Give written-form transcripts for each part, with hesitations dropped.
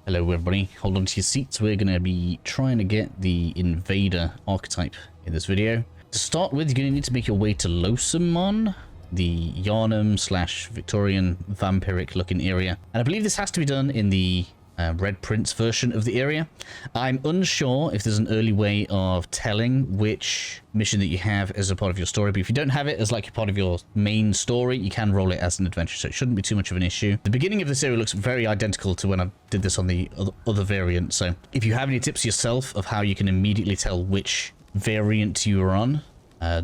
Hello everybody, hold on to your seats. We're going to be trying to get the Invader Archetype in this video. To start with, you're going to need to make your way to Losamon, the Yarnum / Victorian vampiric looking area. And I believe this has to be done in the Red Prince version of the area. I'm unsure if there's an early way of telling which mission that you have as a part of your story, but if you don't have it as like a part of your main story, you can roll it as an adventure, so it shouldn't be too much of an issue. The beginning of this area looks very identical to when I did this on the other variant, so if you have any tips yourself of how you can immediately tell which variant you are on,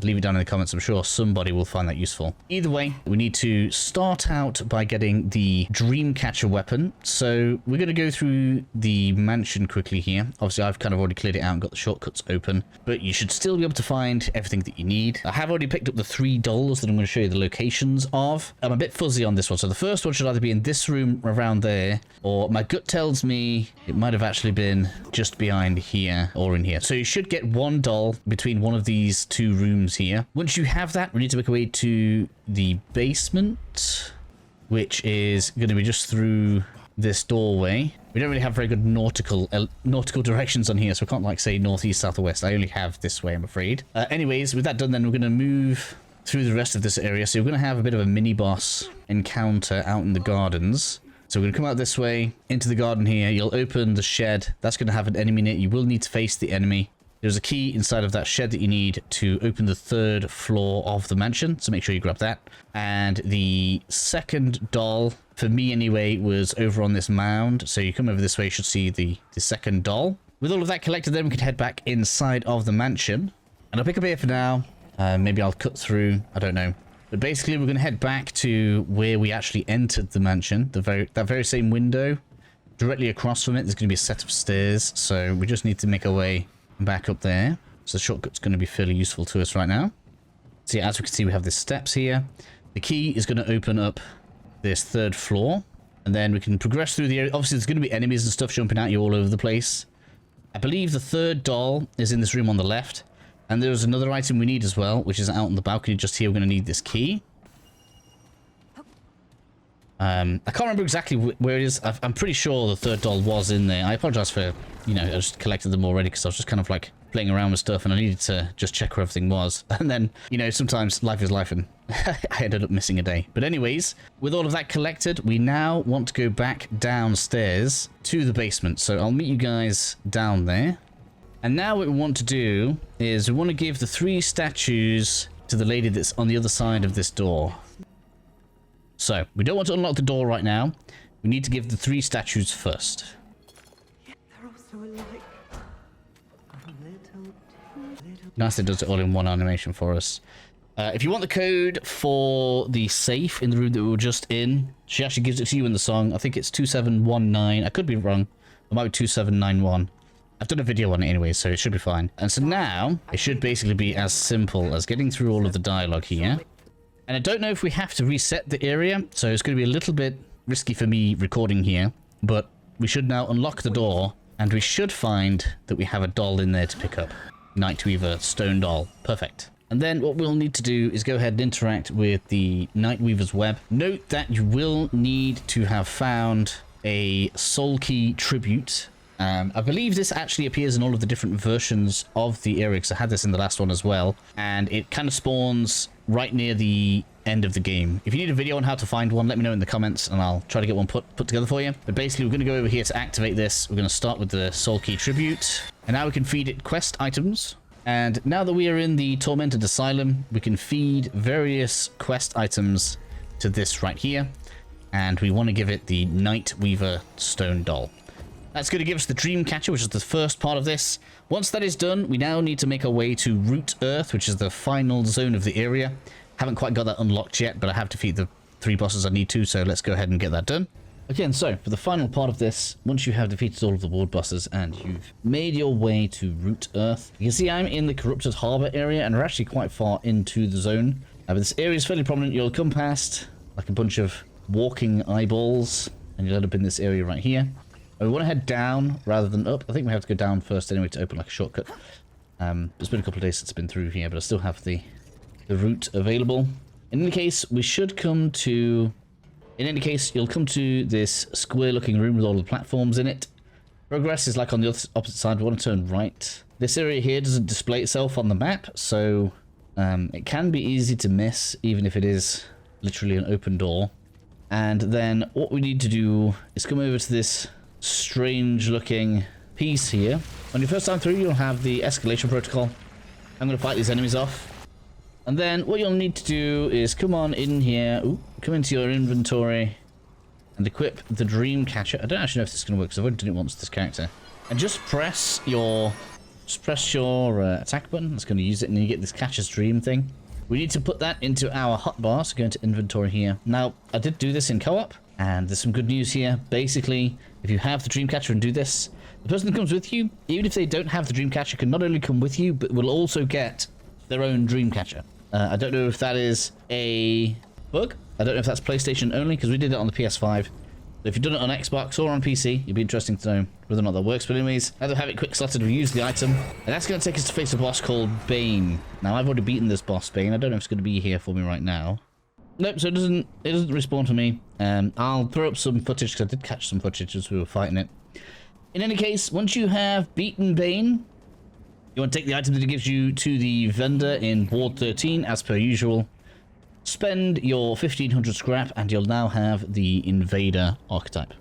leave it down in the comments. I'm sure somebody will find that useful. Either way, we need to start out by getting the Dreamcatcher weapon. So we're going to go through the mansion quickly here. Obviously, I've kind of already cleared it out and got the shortcuts open, but you should still be able to find everything that you need. I have already picked up the 3 dolls that I'm going to show you the locations of. I'm a bit fuzzy on this one. So the first one should either be in this room around there, or my gut tells me it might have actually been just behind here or in here. So you should get 1 doll between one of these 2 rooms here. Once you have that, we need to make our way to the basement, which is going to be just through this doorway. We don't really have very good nautical directions on here, so I can't like say northeast, south, or west. I only have this way, I'm afraid. Anyways, with that done, then we're going to move through the rest of this area. So we're going to have a bit of a mini boss encounter out in the gardens. So we're going to come out this way into the garden here. You'll open the shed. That's going to have an enemy in it. You will need to face the enemy. There's a key inside of that shed that you need to open the 3rd floor of the mansion, so make sure you grab that. And the second doll, for me anyway, was over on this mound. So you come over this way, you should see the second doll. With all of that collected, then we can head back inside of the mansion. And I'll pick up here for now. Maybe I'll cut through, I don't know. But basically, we're going to head back to where we actually entered the mansion. That very same window. Directly across from it, there's going to be a set of stairs. So we just need to make our way back up there. So the shortcut's going to be fairly useful to us right now. So yeah, as we can see, we have the steps here. The key is going to open up this 3rd floor, and then we can progress through the area. Obviously, there's going to be enemies and stuff jumping at you all over the place. I believe the 3rd doll is in this room on the left, and there's another item we need as well, which is out on the balcony just here. We're going to need this key. I can't remember exactly where it is. I'm pretty sure the 3rd doll was in there. I apologize for, you know, I just collected them already because I was just kind of like playing around with stuff and I needed to just check where everything was. And then, you know, sometimes life is life and I ended up missing a day. But anyways, with all of that collected, we now want to go back downstairs to the basement. So I'll meet you guys down there. And now what we want to do is we want to give the 3 statues to the lady that's on the other side of this door. So, we don't want to unlock the door right now. We need to give the 3 statues first. Nice, it does it all in one animation for us. If you want the code for the safe in the room that we were just in, she actually gives it to you in the song. I think it's 2719. I could be wrong. It might be 2791. I've done a video on it anyway, so it should be fine. And so now, it should basically be as simple as getting through all of the dialogue here. And I don't know if we have to reset the area, so it's going to be a little bit risky for me recording here, but we should now unlock the door, and we should find that we have a doll in there to pick up. Nightweaver stone doll. Perfect. And then what we'll need to do is go ahead and interact with the Nightweaver's web. Note that you will need to have found a soul key tribute. I believe this actually appears in all of the different versions of the area, because I had this in the last one as well, and it kind of spawns right near the end of the game. If you need a video on how to find one, let me know in the comments and I'll try to get one put together for you. But basically, we're going to go over here to activate this. We're going to start with the soul key tribute, and now we can feed it quest items. And now that we are in the Tormented Asylum, we can feed various quest items to this right here, and we want to give it the Nightweaver stone doll. That's going to give us the Dreamcatcher, which is the first part of this. Once that is done, we now need to make our way to Root Earth, which is the final zone of the area. Haven't quite got that unlocked yet, but I have defeated the 3 bosses I need to, so let's go ahead and get that done. Again, so for the final part of this, once you have defeated all of the ward bosses and you've made your way to Root Earth, you can see I'm in the Corrupted Harbor area, and we're actually quite far into the zone. But this area is fairly prominent. You'll come past like a bunch of walking eyeballs, and you'll end up in this area right here. We want to head down rather than up. I think we have to go down first anyway to open like a shortcut. It's been a couple of days since it's been through here, but I still have the route available. In any case, we should come to In any case, you'll come to this square-looking room with all the platforms in it. Progress is like on the opposite side. We want to turn right. This area here doesn't display itself on the map, so it can be easy to miss, even if it is literally an open door. And then what we need to do is come over to this strange-looking piece here. On your first time through, you'll have the escalation protocol. I'm going to fight these enemies off. And then what you'll need to do is come on in here, come into your inventory and equip the dream catcher. I don't actually know if this is going to work because I've only done it once with this character. And just press your attack button. That's going to use it, and you get this catcher's dream thing. We need to put that into our hotbar, so go into inventory here. Now, I did do this in co-op, and there's some good news here. Basically, if you have the dream catcher and do this, the person that comes with you, even if they don't have the dream catcher, can not only come with you, but will also get their own dream catcher. I don't know if that is a bug. I don't know if that's PlayStation only, because we did it on the PS5. So if you've done it on Xbox or on PC, it'd be interesting to know whether or not that works. But anyways, now that we have it quick slotted, we use the item. And that's going to take us to face a boss called Bane. Now, I've already beaten this boss, Bane. I don't know if it's going to be here for me right now. Nope, so it doesn't respawn for me. I'll throw up some footage, because I did catch some footage as we were fighting it. In any case, once you have beaten Bane, you want to take the item that it gives you to the vendor in Ward 13, as per usual. Spend your 1500 scrap, and you'll now have the Invader Archetype.